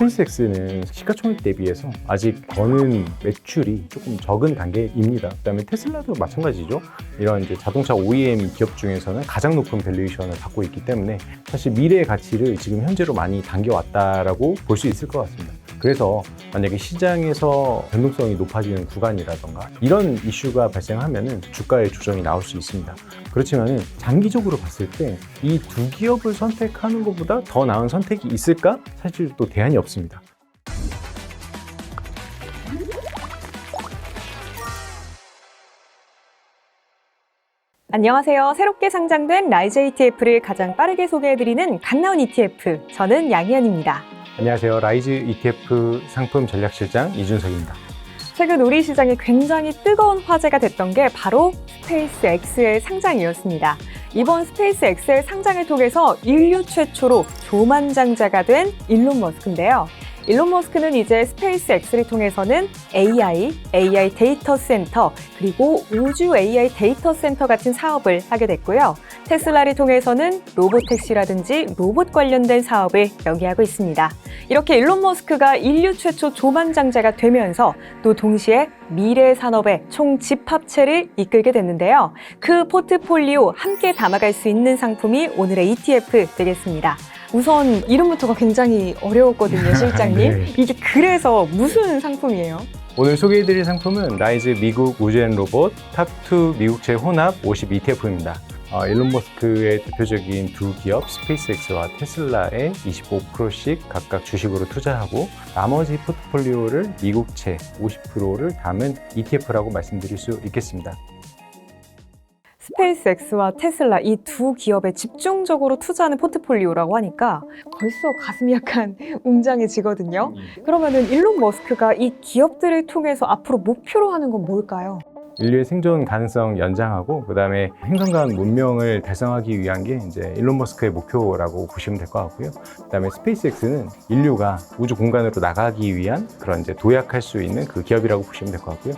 스페이스X는 시가총액 대비해서 아직 버는 매출이 조금 적은 단계입니다. 그다음에 테슬라도 마찬가지죠. 이런 이제 자동차 OEM 기업 중에서는 가장 높은 밸류에이션을 갖고 있기 때문에 사실 미래의 가치를 지금 현재로 많이 당겨왔다라고 볼 수 있을 것 같습니다. 그래서 만약에 시장에서 변동성이 높아지는 구간이라던가 이런 이슈가 발생하면은 주가의 조정이 나올 수 있습니다. 그렇지만은 장기적으로 봤을 때 이 두 기업을 선택하는 것보다 더 나은 선택이 있을까? 사실 또 대안이 없습니다. 안녕하세요. 새롭게 상장된 라이즈 ETF를 가장 빠르게 소개해드리는 갓나온 ETF, 저는 양희연입니다. 안녕하세요. 라이즈 ETF 상품 전략실장 이준석입니다. 최근 우리 시장에 굉장히 뜨거운 화제가 됐던 게 바로 스페이스X의 상장이었습니다. 이번 스페이스X의 상장을 통해서 인류 최초로 조만장자가 된 일론 머스크인데요. 일론 머스크는 이제 스페이스X를 통해서는 AI 데이터 센터, 그리고 우주 AI 데이터 센터 같은 사업을 하게 됐고요. 테슬라를 통해서는 로보택시라든지 로봇 관련된 사업을 연계하고 있습니다. 이렇게 일론 머스크가 인류 최초 조만장자가 되면서 또 동시에 미래 산업의 총 집합체를 이끌게 됐는데요. 그 포트폴리오 함께 담아갈 수 있는 상품이 오늘의 ETF 되겠습니다. 우선 이름부터가 굉장히 어려웠거든요, 실장님. 네. 이게 그래서 무슨 상품이에요? 오늘 소개해드릴 상품은 라이즈 미국 우주앤로봇 탑2 미국채 혼합 50 ETF입니다. 일론 머스크의 대표적인 두 기업 스페이스X와 테슬라에 25%씩 각각 주식으로 투자하고 나머지 포트폴리오를 미국채 50%를 담은 ETF라고 말씀드릴 수 있겠습니다. 스페이스X와 테슬라 이 두 기업에 집중적으로 투자하는 포트폴리오라고 하니까 벌써 가슴이 약간 웅장해지거든요. 그러면은 일론 머스크가 이 기업들을 통해서 앞으로 목표로 하는 건 뭘까요? 인류의 생존 가능성 연장하고 그다음에 행성간 문명을 달성하기 위한 게 이제 일론 머스크의 목표라고 보시면 될 것 같고요. 그다음에 스페이스X는 인류가 우주 공간으로 나가기 위한 그런 이제 도약할 수 있는 그 기업이라고 보시면 될 것 같고요.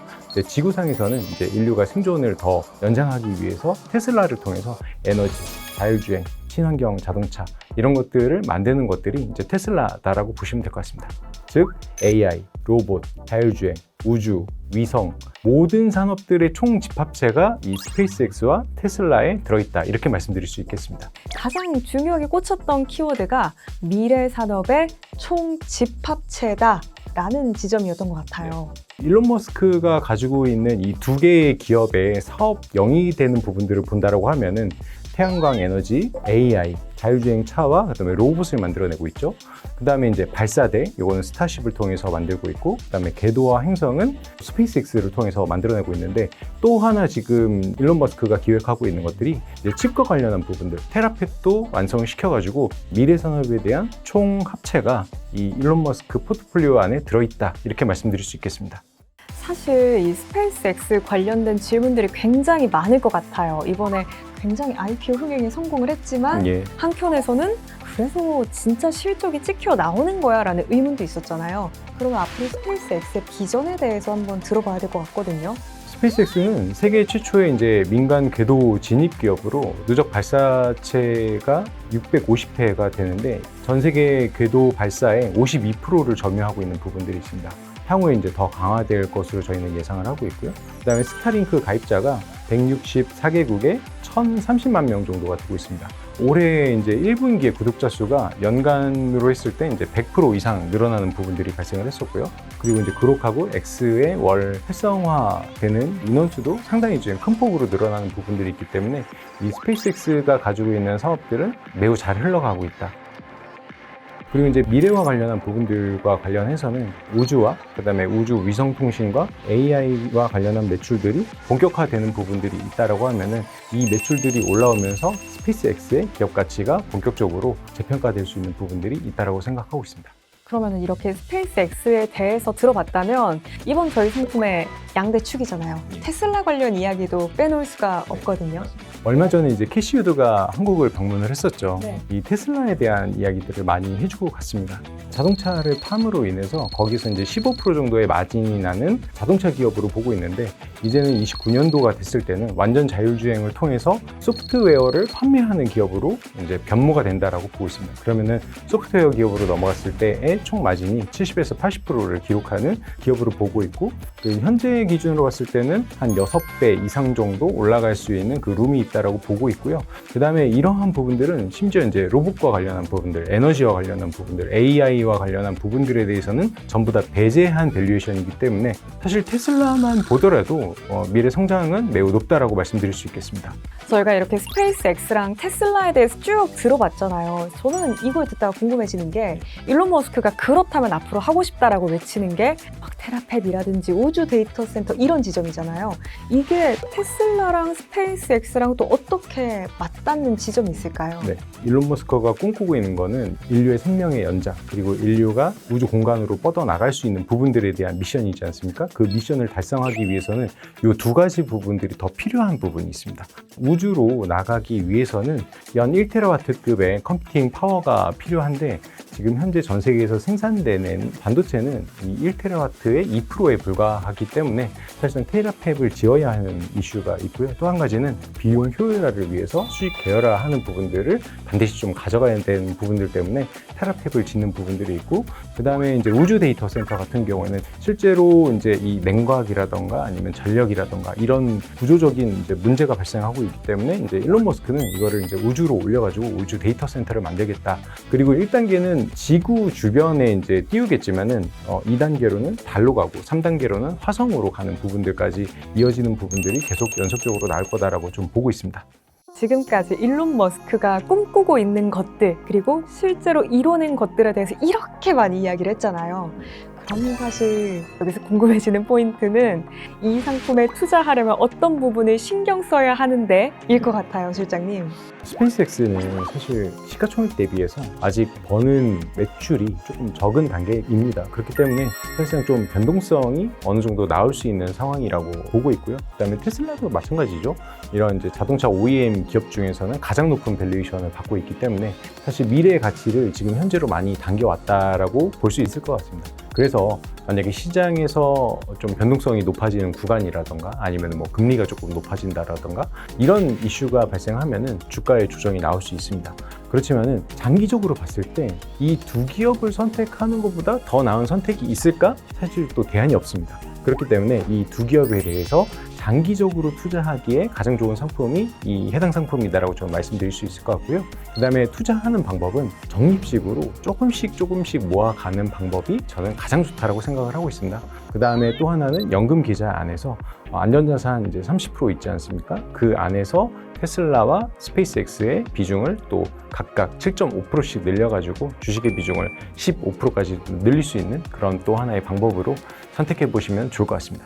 지구상에서는 이제 인류가 생존을 더 연장하기 위해서 테슬라를 통해서 에너지, 자율주행, 친환경 자동차 이런 것들을 만드는 것들이 이제 테슬라다라고 보시면 될 것 같습니다. 즉 AI, 로봇, 자율주행, 우주, 위성 모든 산업들의 총 집합체가 이 스페이스X와 테슬라에 들어있다 이렇게 말씀드릴 수 있겠습니다. 가장 중요하게 꽂혔던 키워드가 미래 산업의 총 집합체다 라는 지점이었던 것 같아요. 일론 머스크가 가지고 있는 이 두 개의 기업의 사업 영역이 되는 부분들을 본다라고 하면은 태양광 에너지, AI, 자율주행 차와 그다음에 로봇을 만들어내고 있죠. 그다음에 이제 발사대, 이거는 스타쉽을 통해서 만들고 있고, 그다음에 궤도와 행성은 스페이스X를 통해서 만들어내고 있는데 또 하나 지금 일론 머스크가 기획하고 있는 것들이 이제 칩과 관련한 부분들, 테라팹도 완성을 시켜가지고 미래 산업에 대한 총 합체가 이 일론 머스크 포트폴리오 안에 들어있다 이렇게 말씀드릴 수 있겠습니다. 사실 이 스페이스X 관련된 질문들이 굉장히 많을 것 같아요. 이번에 굉장히 IPO 흥행에 성공을 했지만 한편에서는 그래서 진짜 실적이 찍혀 나오는 거야 라는 의문도 있었잖아요. 그러면 앞으로 스페이스X의 비전에 대해서 한번 들어봐야 될 것 같거든요. 스페이스X는 세계 최초의 이제 민간 궤도 진입 기업으로 누적 발사체가 650회가 되는데 전 세계 궤도 발사의 52%를 점유하고 있는 부분들이 있습니다. 향후에 이제 더 강화될 것으로 저희는 예상을 하고 있고요. 그다음에 스타링크 가입자가 164개국에 1,030만 명 정도가 되고 있습니다. 올해 이제 1분기의 구독자 수가 연간으로 했을 때 이제 100% 이상 늘어나는 부분들이 발생을 했었고요. 그리고 이제 그록하고 X의 월 활성화되는 인원수도 상당히 좀 큰 폭으로 늘어나는 부분들이 있기 때문에 이 스페이스X가 가지고 있는 사업들은 매우 잘 흘러가고 있다. 그리고 이제 미래와 관련한 부분들과 관련해서는 우주와 그다음에 우주 위성 통신과 AI와 관련한 매출들이 본격화되는 부분들이 있다라고 하면은 이 매출들이 올라오면서 스페이스X의 기업 가치가 본격적으로 재평가될 수 있는 부분들이 있다라고 생각하고 있습니다. 그러면 이렇게 스페이스X에 대해서 들어봤다면 이번 저희 상품의 양대 축이잖아요. 테슬라 관련 이야기도 빼놓을 수가 없거든요. 얼마 전에 이제 캐시우드가 한국을 방문을 했었죠. 네. 이 테슬라에 대한 이야기들을 많이 해주고 갔습니다. 자동차를 팜으로 인해서 거기서 이제 15% 정도의 마진이 나는 자동차 기업으로 보고 있는데, 이제는 29년도가 됐을 때는 완전 자율주행을 통해서 소프트웨어를 판매하는 기업으로 이제 변모가 된다라고 보고 있습니다. 그러면은 소프트웨어 기업으로 넘어갔을 때의 총 마진이 70에서 80%를 기록하는 기업으로 보고 있고, 그 현재 기준으로 봤을 때는 한 6배 이상 정도 올라갈 수 있는 그 룸이 있다라고 보고 있고요. 그 다음에 이러한 부분들은 심지어 이제 로봇과 관련한 부분들, 에너지와 관련한 부분들, AI와 관련한 부분들에 대해서는 전부 다 배제한 밸류에이션이기 때문에 사실 테슬라만 보더라도 미래 성장은 매우 높다라고 말씀드릴 수 있겠습니다. 저희가 이렇게 스페이스X랑 테슬라에 대해서 쭉 들어봤잖아요. 저는 이걸 듣다가 궁금해지는 게, 일론 머스크가 그렇다면 앞으로 하고 싶다라고 외치는 게 막 테라팹이라든지 우주 데이터 센터 이런 지점이잖아요. 이게 테슬라랑 스페이스X랑 또 어떻게 맞닿는 지점이 있을까요? 네, 일론 머스크가 꿈꾸고 있는 거는 인류의 생명의 연장, 그리고 인류가 우주 공간으로 뻗어나갈 수 있는 부분들에 대한 미션이지 않습니까? 그 미션을 달성하기 위해서는 이 두 가지 부분들이 더 필요한 부분이 있습니다. 우주로 나가기 위해서는 연 1테라와트급의 컴퓨팅 파워가 필요한데, 지금 현재 전 세계에서 생산되는 반도체는 이 1테라와트의 2%에 불과하기 때문에 사실상 테라팹을 지어야 하는 이슈가 있고요. 또 한 가지는 비용 효율화를 위해서 수직 계열화하는 부분들을 반드시 좀 가져가야 되는 부분들 때문에 테라팹을 짓는 부분들이 있고, 그 다음에 이제 우주 데이터 센터 같은 경우에는 실제로 이제 이 냉각이라던가 아니면 전력이라던가 이런 구조적인 이제 문제가 발생하고 있기 때문에 이제 일론 머스크는 이거를 이제 우주로 올려가지고 우주 데이터 센터를 만들겠다. 그리고 1단계는 지구 주변에 이제 띄우겠지만은 2단계로는 달로 가고 3단계로는 화성으로 가는 부분들까지 이어지는 부분들이 계속 연속적으로 나올 거다라고 좀 보고 있습니다. 지금까지 일론 머스크가 꿈꾸고 있는 것들, 그리고 실제로 이뤄낸 것들에 대해서 이렇게 많이 이야기를 했잖아요. 그럼 사실 여기서 궁금해지는 포인트는 이 상품에 투자하려면 어떤 부분을 신경 써야 하는데 일 것 같아요, 실장님. 스페이스X는 사실 시가총액 대비해서 아직 버는 매출이 조금 적은 단계입니다. 그렇기 때문에 사실상 좀 변동성이 어느 정도 나올 수 있는 상황이라고 보고 있고요. 그다음에 테슬라도 마찬가지죠. 이런 이제 자동차 OEM 기업 중에서는 가장 높은 밸류에이션을 받고 있기 때문에 사실 미래의 가치를 지금 현재로 많이 당겨왔다라고 볼 수 있을 것 같습니다. 그래서 만약에 시장에서 좀 변동성이 높아지는 구간이라던가 아니면 뭐 금리가 조금 높아진다라던가 이런 이슈가 발생하면은 주가의 조정이 나올 수 있습니다. 그렇지만은 장기적으로 봤을 때 이 두 기업을 선택하는 것보다 더 나은 선택이 있을까? 사실 또 대안이 없습니다. 그렇기 때문에 이 두 기업에 대해서 장기적으로 투자하기에 가장 좋은 상품이 이 해당 상품이다라고 저는 말씀드릴 수 있을 것 같고요. 그 다음에 투자하는 방법은 적립식으로 조금씩 모아가는 방법이 저는 가장 좋다라고 생각을 하고 있습니다. 그 다음에 또 하나는 연금 계좌 안에서 안전자산 이제 30% 있지 않습니까? 그 안에서 테슬라와 스페이스X의 비중을 또 각각 7.5%씩 늘려가지고 주식의 비중을 15%까지 늘릴 수 있는 그런 또 하나의 방법으로 선택해 보시면 좋을 것 같습니다.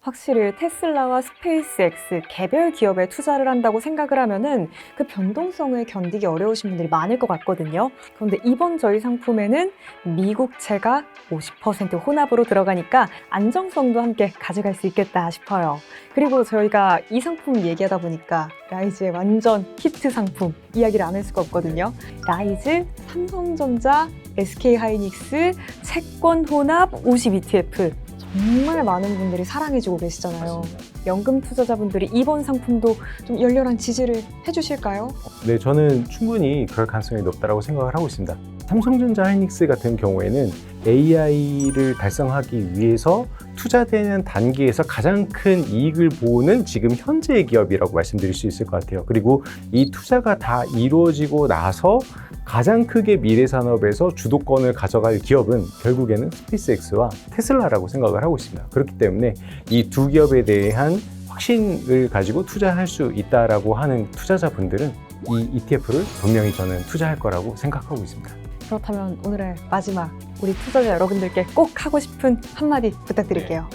확실히 테슬라와 스페이스X 개별 기업에 투자를 한다고 생각을 하면은 그 변동성을 견디기 어려우신 분들이 많을 것 같거든요. 그런데 이번 저희 상품에는 미국채가 50% 혼합으로 들어가니까 안정성도 함께 가져갈 수 있겠다 싶어요. 그리고 저희가 이 상품 얘기하다 보니까 라이즈의 완전 히트 상품 이야기를 안 할 수가 없거든요. 라이즈, 삼성전자, SK하이닉스, 채권 혼합 50 ETF. 정말 많은 분들이 사랑해주고 계시잖아요. 맞습니다. 연금 투자자분들이 이번 상품도 좀 열렬한 지지를 해주실까요? 네, 저는 충분히 그럴 가능성이 높다고 생각을 하고 있습니다. 삼성전자 하이닉스 같은 경우에는 AI를 달성하기 위해서 투자되는 단계에서 가장 큰 이익을 보는 지금 현재의 기업이라고 말씀드릴 수 있을 것 같아요. 그리고 이 투자가 다 이루어지고 나서 가장 크게 미래 산업에서 주도권을 가져갈 기업은 결국에는 스페이스X와 테슬라라고 생각을 하고 있습니다. 그렇기 때문에 이 두 기업에 대한 확신을 가지고 투자할 수 있다라고 하는 투자자분들은 이 ETF를 분명히 저는 투자할 거라고 생각하고 있습니다. 그렇다면 오늘의 마지막 우리 투자자 여러분들께 꼭 하고 싶은 한마디 부탁드릴게요.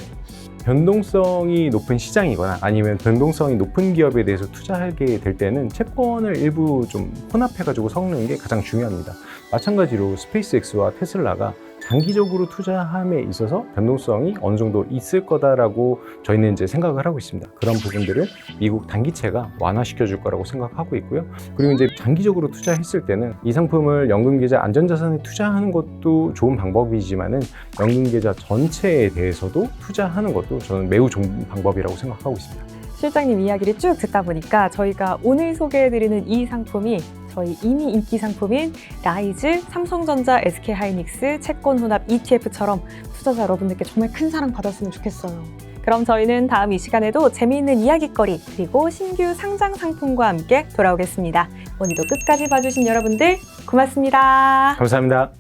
변동성이 높은 시장이거나 아니면 변동성이 높은 기업에 대해서 투자하게 될 때는 채권을 일부 좀 혼합해가지고 섞는 게 가장 중요합니다. 마찬가지로 스페이스X와 테슬라가 장기적으로 투자함에 있어서 변동성이 어느 정도 있을 거다라고 저희는 이제 생각을 하고 있습니다. 그런 부분들을 미국 단기채가 완화시켜 줄 거라고 생각하고 있고요. 그리고 이제 장기적으로 투자했을 때는 이 상품을 연금계좌 안전자산에 투자하는 것도 좋은 방법이지만은 연금계좌 전체에 대해서도 투자하는 것도 저는 매우 좋은 방법이라고 생각하고 있습니다. 실장님 이야기를 쭉 듣다 보니까 저희가 오늘 소개해드리는 이 상품이 저희 이미 인기 상품인 라이즈, 삼성전자, SK하이닉스, 채권 혼합 ETF처럼 투자자 여러분들께 정말 큰 사랑 받았으면 좋겠어요. 그럼 저희는 다음 이 시간에도 재미있는 이야기거리 그리고 신규 상장 상품과 함께 돌아오겠습니다. 오늘도 끝까지 봐주신 여러분들 고맙습니다. 감사합니다.